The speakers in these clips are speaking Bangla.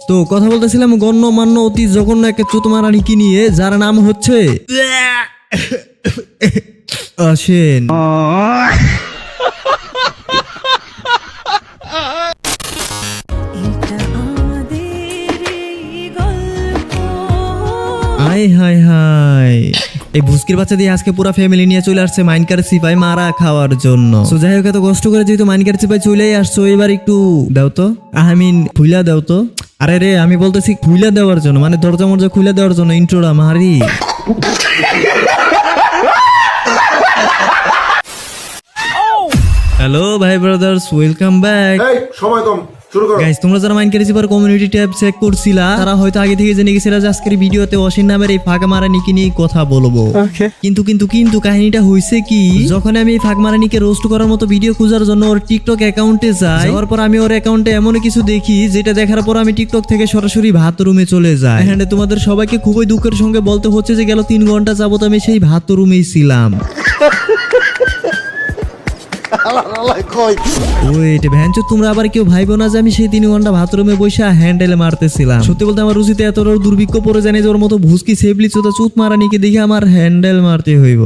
তো কথা বলতেছিলাম গণ্যমান্য অতি জঘন্য একটা চুতমারানিকে নিয়ে, যার নাম হচ্ছে আসেন। হাই হাই হাই, এই ভুস্কির বাচ্চা দিয়ে আজকে পুরো ফ্যামিলি নিয়ে চলে আসছে মাইনকার সিপাই মারা খাওয়ার জন্য। তো যাই হোক, এত কষ্ট করে যেহেতু মাইনকার সিপাই চলেই আসছো, এবার একটু দাও তো, খুইলা দাও তো। আরে রে, আমি বলতেছি খুইলা দেওয়ার জন্য, মানে দরজা মরজা খুইলা দেওয়ার জন্য ইন্ট্রোটা মারি। হ্যালো ভাই ব্রাদার্স, ওয়েলকাম ব্যাক। সময় কম, শুরু করো। গাইস, তোমরা যারা Mainkar receiver community tab check করছিলা, তারা হয়তো আগে থেকে জেনে গেছিলা যে আজকের ভিডিওতে অসীম নামের এই ফাঁকা মারানিকে নিয়ে কথা বলবো। কিন্তু কাহিনীটা হইছে কি, যখন আমি এই ফাঁকা মারানিকে রোস্ট করার মতো ভিডিও খোঁজার জন্য ওর টিকটক অ্যাকাউন্টে যাই, যাওয়ার পর আমি ওর অ্যাকাউন্টে এমন কিছু দেখি যেটা দেখার পর আমি টিকটক থেকে সরাসরি ভাত রুমে চলে যাই। হ্যাঁ, তোমাদের সবাইকে খুবই দুঃখের সঙ্গে বলতে হচ্ছে যে গেল 3 ঘন্টা যাবত আমি সেই ভাত রুমেই ছিলাম। ওয়েট ভ্যানচো, তোমরা আবার কেউ ভাইবো না যে আমি সেই 3 ঘন্টা বাথরুমে বসে হ্যান্ডেল মারতেছিলাম। সত্যি বলতে আমার রুচিতে এত দুর্ভিক্ষ পড়ে জানি যে ওর মতো ভুসকি সেবলি চোদা চুত মারানিকে দেখে আমার হ্যান্ডেল মারতে হইব।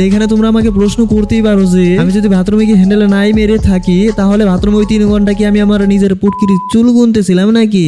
এখানে তোমরা আমাকে প্রশ্ন করতেই পারো যে আমি যদি বাথরুমে গিয়ে হ্যান্ডেল নাই মেরে থাকি, তাহলে বাথরুমে ওই 3 ঘন্টা কি আমি আমার নিজের পুটকির চুল গুনতেছিলাম নাকি?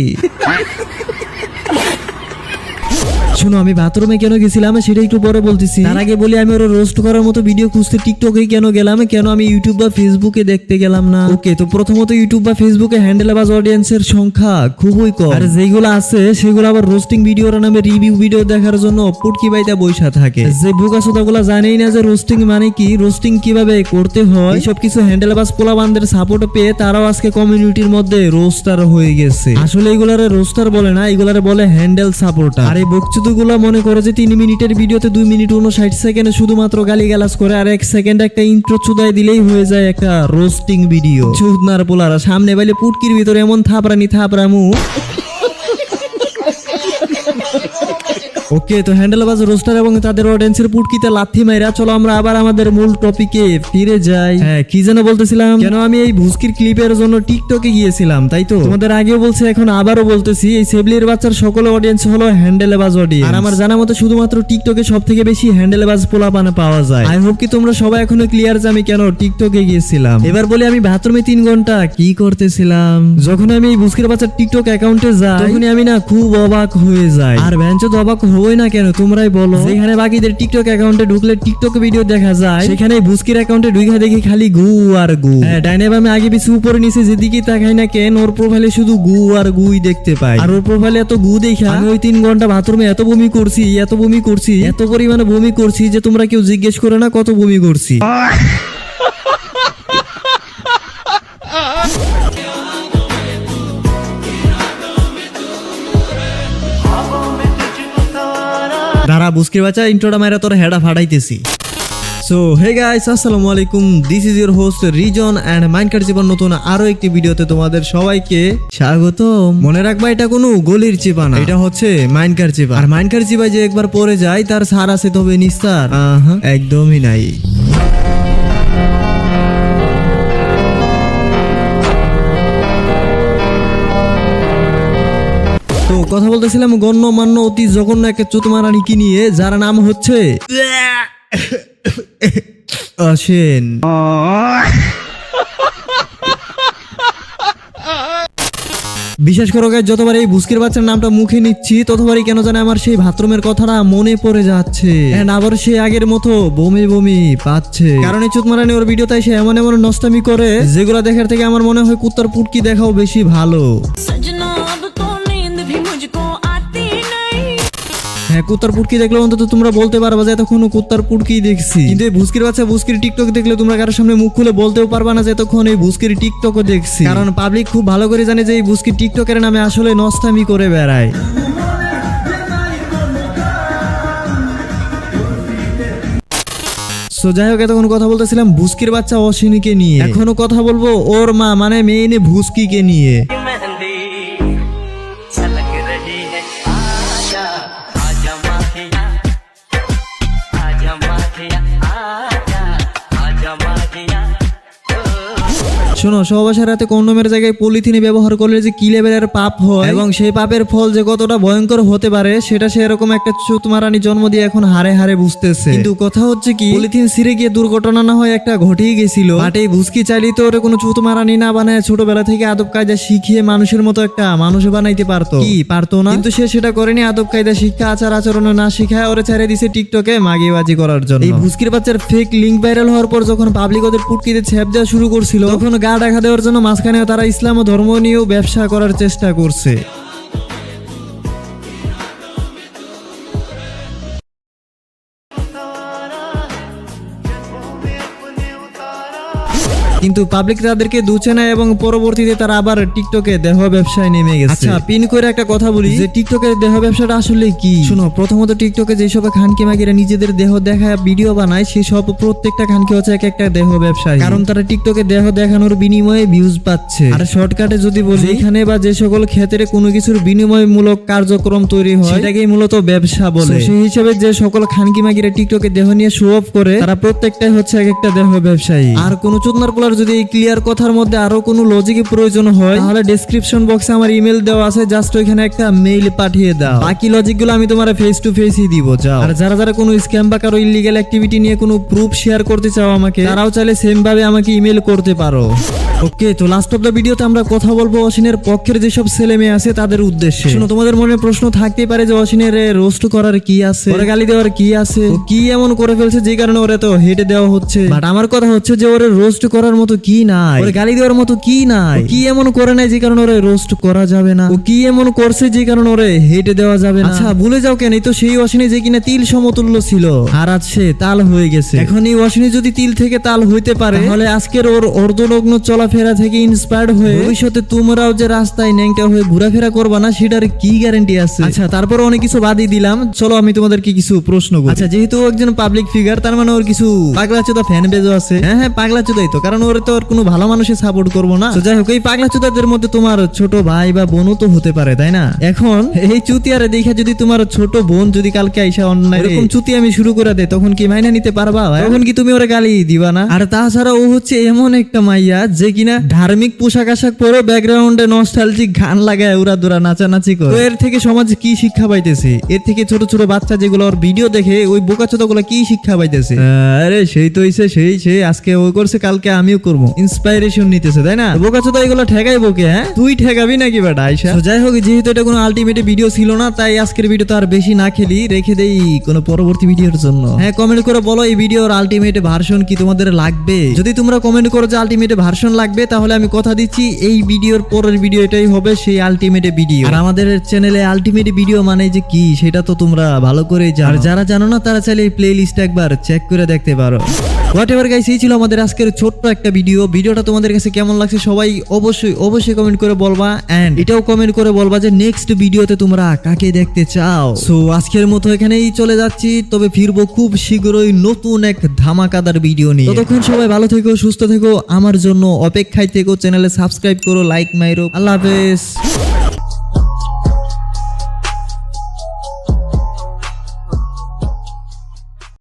শুনো, আমি বাথরুমে কেন গেছিলাম সেটা একটু পরে বলতেছি। তার আগে বলি, আমি ওর রোস্ট করার মতো ভিডিও খুঁজতে টিকটকে কেন গেলাম, কেন আমি ইউটিউব বা ফেসবুকে দেখতে গেলাম না। ওকে, তো প্রথমত ইউটিউব বা ফেসবুকে হ্যান্ডেলবাজ অডিয়েন্সের সংখ্যা খুবই কম, আর যেগুলো আছে সেগুলো আবার রোস্টিং ভিডিওর নামে রিভিউ ভিডিও দেখার জন্য পুটকি বাইতে বইসা থাকে। যে বোকাচোদাগুলো জানেই না যে রোস্টিং মানে কি, রোস্টিং কিভাবে করতে হয়, সব কিছু হ্যান্ডেলবাজ পোলাবানদের সাপোর্ট পেয়ে তারাও আজকে কমিউনিটির মধ্যে রোস্টার হয়ে গেছে। আসলে এগুলারে রোস্টার বলে না, এগুলারে বলে হ্যান্ডেল সাপোর্টার। আর এই বকচুদগুলা মনে করে যে 3 মিনিটের ভিডিওতে 2 মিনিট 59 সেকেন্ডে শুধুমাত্র গালিগালাজ করে, আর 1 সেকেন্ড একটা ইন্ট্রো চুদাই দিলেই হয়ে যায় একটা রোস্টিং ভিডিও। চুদনার পোলারা সামনে বাইলে পুটকির ভিতরে এমন থাপড়ামু। ওকে, তো হ্যান্ডেলবাজ রোস্টার এবং তাদের অডিয়েন্সের পুটকিতে লাথি মাইরা চলো আমরা আবার আমাদের মূল টপিকে ফিরে যাই। হ্যাঁ, কি যেন বলতেছিলাম, কেন আমি এই ভুস্কির ক্লিপের জন্য টিকটকে গিয়েছিলাম, তাই তো তোমাদের আগেও বলছি, এখন আবারও বলতেছি, এই সেবলির বাচ্চার সকল অডিয়েন্স হলো হ্যান্ডেলবাজ অডিয়েন্স। আর আমার জানা মতো শুধুমাত্র টিকটকে সবথেকে বেশি হ্যান্ডেলবাজ পোলাপানা পাওয়া যায়। আই হোপ কি তোমরা সবাই এখনো ক্লিয়ার যে আমি কেন টিকটকে গিয়েছিলাম। এবার বলি, আমি বাথরুমে 3 ঘন্টা কি করতেছিলাম। যখন আমি এই ভুস্কির বাচ্চার টিকটক অ্যাকাউন্টে যাই, তখনই আমি না খুব অবাক হয়ে যাই। আর ভ্যানচোদ অবাক হই না কেন তোমরাই বলো। যেখানে বাকিদের টিকটক অ্যাকাউন্টে ঢুকলে টিকটক ভিডিও দেখা যায়, সেখানে ভুস্কির অ্যাকাউন্টে ঢুকে দেখি খালি গু আর গু। হ্যাঁ, ডাইনে বামে আগে পিছে উপরে নিচে যেদিকে তাকাই না কেন, ওর প্রোফাইলে শুধু গু আর গুই দেখতে পাই। আর ওর প্রোফাইলে এত গু দেখা আমি ওই 3 ঘন্টা বাথরুমে এত বমি করছি, এত পরিমাণে বমি করছি যে তোমরা কেউ জিজ্ঞেস করে না কত বমি করছি। দাঁড়া, বুস্কির বাচ্চা ইন্ট্রোটা মাইরা তোর হেডা ফাটাইতেছি। সো হে গাইস, আসসালামু আলাইকুম, this is your host Rizon and মাইনকার জীবন নতুন আরো একটি ভিডিওতে তোমাদের সবাইকে স্বাগত। মনে রাখবা, এটা কোনো গলির চিপা না, এটা হচ্ছে মাইনকার চিপা। আর মাইনকার চিপায় যে একবার পড়ে যায় তার সার আছে তবে নিস্তার একদমই নাই। তো কথা বলতেছিলাম গণ্যমান্য অতি জঘন্য একটা চুতমারানিকে নিয়ে, যার নাম হচ্ছে আসেন। বিশেষ করে যতবার এই ভুস্কির বাচ্চার নামটা মুখে নিচ্ছি, ততবারই কেন জানে আমার সেই বাথরুমের কথাটা মনে পড়ে যাচ্ছে, আবার সেই আগের মতো বমি বমি পাচ্ছে। কারণ এই চুতমারানি ওর ভিডিওতে সে এমন নষ্টামি করে, যেগুলো দেখার থেকে আমার মনে হয় কুত্তার পুটকি দেখাও বেশি ভালো। হ্যাঁ, কুত্তার পুটকি দেখলে অন্তত তোমরা বলতে পারবা যে এতক্ষণ কুত্তার পুটকি দেখছি। কিন্তু এই ভুস্কির বাচ্চা ভুস্কির টিকটক দেখলে তোমরা কারোর সামনে মুখ খুলে বলতেও পারবা না যে এতক্ষণ এই ভুস্কির টিকটকও দেখছি। কারণ পাবলিক খুব ভালো করে জানে যে এই ভুস্কির টিকটকের নামে আসলে নষ্টামি করে বেড়ায়। সো যাই হোক, এতক্ষণ কথা বলতেছিলাম ভুস্কির বাচ্চা অশ্বিনীকে নিয়ে, এখনো কথা বলবো ওর মা মানে মেইনে ভুস্কিকে নিয়ে। শোনো, সহবাসের রাতে কন্ডোমের জায়গায় পলিথিন ব্যবহার করলে যে কি লেভেলের পাপ হয় এবং সেই পাপের ফল যে কতটা ভয়ঙ্কর হতে পারে সেটা সে এরকম একটা চুতমারানি জন্ম দিয়ে এখন হারে হারে বুঝতেছে। কিন্তু কথা হচ্ছে কি, পলিথিন ছিঁড়ে গিয়ে দুর্ঘটনা না হয় একটা ঘটেই গেছিল, বাট এই ভুসকি চাইলেই তো ওরে কোনো চুতমারানি না বানায় ছোটবেলা থেকে আদব কায়দা শিখিয়ে মানুষের মতো একটা মানুষ বানাইতে পারতো, কি পারতো না? কিন্তু সে সেটা করেনি। আদব কায়দা শিক্ষা আচার আচরণ না শিখায় ওরে ছেড়ে দিছে টিকটকে মাগিবাজি করার জন্য। এই ভুসকির বাচ্চার ফেক লিঙ্ক ভাইরাল হওয়ার পর যখন পাবলিক ওদের পুটকিতে ছেপ দেওয়া শুরু করছিল, তখন গা ঢাকা দেওয়ার জন্য মাঝখানেও তারা ইসলাম ও ধর্ম নিয়েও ব্যবসা করার চেষ্টা করছে। কিন্তু পাবলিক তাদেরকে দুছে না এবং পরবর্তীতে তারা আবার টিকটকে দেহ ব্যবসায় নেমে গেছে। আচ্ছা, পিন করে একটা কথা বলি যে টিকটকের দেহ ব্যবসাটা আসলে কি। শোনো, প্রথমত টিকটকে যেসব খানকি মাগিরা নিজেদের দেহ দেখা ভিডিও বানায় সেই সব প্রত্যেকটা খানকি হচ্ছে এক একটা দেহ ব্যবসায়ী, কারণ তারা টিকটকে দেহ দেখানোর বিনিময়ে ভিউজ পাচ্ছে। আর শর্টকাটে যদি বলি, এখানে বা যে সকল ক্ষেত্রে কোনো কিছুর বিনিময়মূলক কার্যক্রম তৈরি হয় সেটাকেই মূলত ব্যবসা বলে। সেই হিসেবে যে সকল খানকি মাগিরা টিকটকে দেহ নিয়ে শো অফ করে তারা প্রত্যেকটাই হচ্ছে এক একটা দেহ ব্যবসায়ী। আর কোন চুদনার পোলার যদি এই ক্লিয়ার কথার মধ্যে আরো কোনো লজিকের প্রয়োজন হয় তাহলে ডেসক্রিপশন বক্সে আমার ইমেল দেওয়া আছে, জাস্ট ওইখানে একটা মেইল পাঠিয়ে দাও। বাকি লজিকগুলো আমি তোমার ফেস টু ফেসই দিব, যাও। আর যারা যারা কোনো স্ক্যাম বা কারো ইলিগ্যাল অ্যাক্টিভিটি নিয়ে কোনো প্রুফ শেয়ার করতে চাও আমাকে, তারাও চাইলে সেম ভাবে আমাকে ইমেল করতে পারো। ওকে, তো লাস্ট অফ দ্য ভিডিওতে আমরা কথা বলবো অসিনের পক্ষের যেসব ছেলে মেয়ে আছে তাদের উদ্দেশ্যে। শোনো, তোমাদের মনে প্রশ্ন থাকতেই পারে যে অসিনের রোস্ট করার কি আছে, ওরে গালি দেওয়ার কি আছে, ও কি এমন করে ফেলছে যে কারণে ওরে তো হেটে দেওয়া হচ্ছে। বাট আমার কথা হচ্ছে যে ওরে রোস্ট করার মতো কি নাই, ওরে গালি দেওয়ার মতো কি নাই, ও কি এমন করে নাই যে কারণে ওরে রোস্ট করা যাবে না, ও কি এমন করছে যে কারণে ওরে হেটে দেওয়া যাবে না। আচ্ছা, ভুলে যাও কেন, এই তো সেই অসিনী যে কিনা তিল সমতুল্য ছিল, আর আজ সে তাল হয়ে গেছে। এখন এই অসিনী যদি তিল থেকে তাল হইতে পারে তাহলে আজকের ওর অর্ধনগ্ন চলাফেরা থেকে ইন্সপায়ার্ড হয়ে ভবিষ্যতে তোমরাও যে রাস্তায় ন্যাংটা হয়ে ঘোরাফেরা করবা না সেটার কি গ্যারান্টি আছে? আচ্ছা, তারপর অনেক কিছু বাদই দিলাম, চলো আমি তোমাদেরকে কিছু প্রশ্ন করি। আচ্ছা, যেহেতু ও একজন পাবলিক ফিগার, তার মানে ওর কিছু পাগলা চোদা ফ্যান বেজও আছে। হ্যাঁ, পাগলা চোদাই তো, কারণ ওরে তো আর কোনো ভালো মানুষের সাপোর্ট করবো না। তো যাই হোক, এই পাগলা চোদাদের মধ্যে তোমার ছোট ভাই বা বোনও তো হতে পারে, তাই না? এখন এই চুতিয়ারে দেখে যদি তোমার ছোট বোন যদি কালকে আইসা অন্যায় এরকম চুতি আমি শুরু করে দেয়, তখন কি মাইনা নিতে পারবা? তখন কি তুমি ওরে গালি দিবা না? আর তাছাড়া ও হচ্ছে এমন একটা মাইয়া যে কিনা ধার্মিক পোশাক আশাক পরে ব্যাকগ্রাউন্ডে নস্টালজিক গান লাগায় উড়া দুরা নাচানাচি করে। তো এর থেকে সমাজ কি শিক্ষা পাইতেছে? এর থেকে ছোট ছোট বাচ্চা যেগুলো ওর ভিডিও দেখে ওই বোকাচোদা গুলো কি শিক্ষা পাইতেছে? আরে সেই তো হইছে, সেই আজকে ও করছে কালকে আমিও করবো, ইন্সপাইরেশন নিতেছে, তাই না? বোকাচোদা এগুলো ঠেকাইবো কে? হ্যাঁ, তুই ঠেকাবি নাকি বেটা আইসা? তো যাই হোক, যেহেতু এটা কোনো আলটিমেট ভিডিও ছিল না, তাই আজকের ভিডিও তো আর বেশি না খেলি, রেখে দেই কোনো পরবর্তী ভিডিওর জন্য। হ্যাঁ, কমেন্ট করে বলো এই ভিডিওর আলটিমেট ভার্সন কি তোমাদের লাগবে। যদি তোমরা কমেন্ট করো যে আলটিমেট ভার্সন লাগবে, তাহলে আমি কথা দিচ্ছি এই ভিডিওর পরের ভিডিও এটাই হবে সেই আলটিমেট ভিডিও। আর আমাদের চ্যানেলে আলটিমেট ভিডিও মানে যে কি সেটা তো তোমরা ভালো করেই জানো। আর যারা জানো না তারা চাইলে এই প্লে লিস্ট একবার চেক করে দেখতে পারো। হোয়াটএভার গাইস, এই ছিল আমাদের আজকের ছোট্ট একটা ভিডিওটা তোমাদের কাছে কেমন লাগছে সবাই অবশ্যই কমেন্ট করে বলবা, এন্ড এটাও কমেন্ট করে বলবা যে নেক্সট ভিডিওতে তোমরা কাকে দেখতে চাও। সো আজকের মতো এখানেই চলে যাচ্ছি, তবে ফিরবো খুব শীঘ্রই নতুন এক ধামাকাদার ভিডিও নিয়ে। ততক্ষণ সবাই ভালো থেকো, সুস্থ থেকো, আমার জন্য অপেক্ষায় থেকো, চ্যানেলে সাবস্ক্রাইব করো, লাইক মাইরো। আল্লাহ হাফেজ।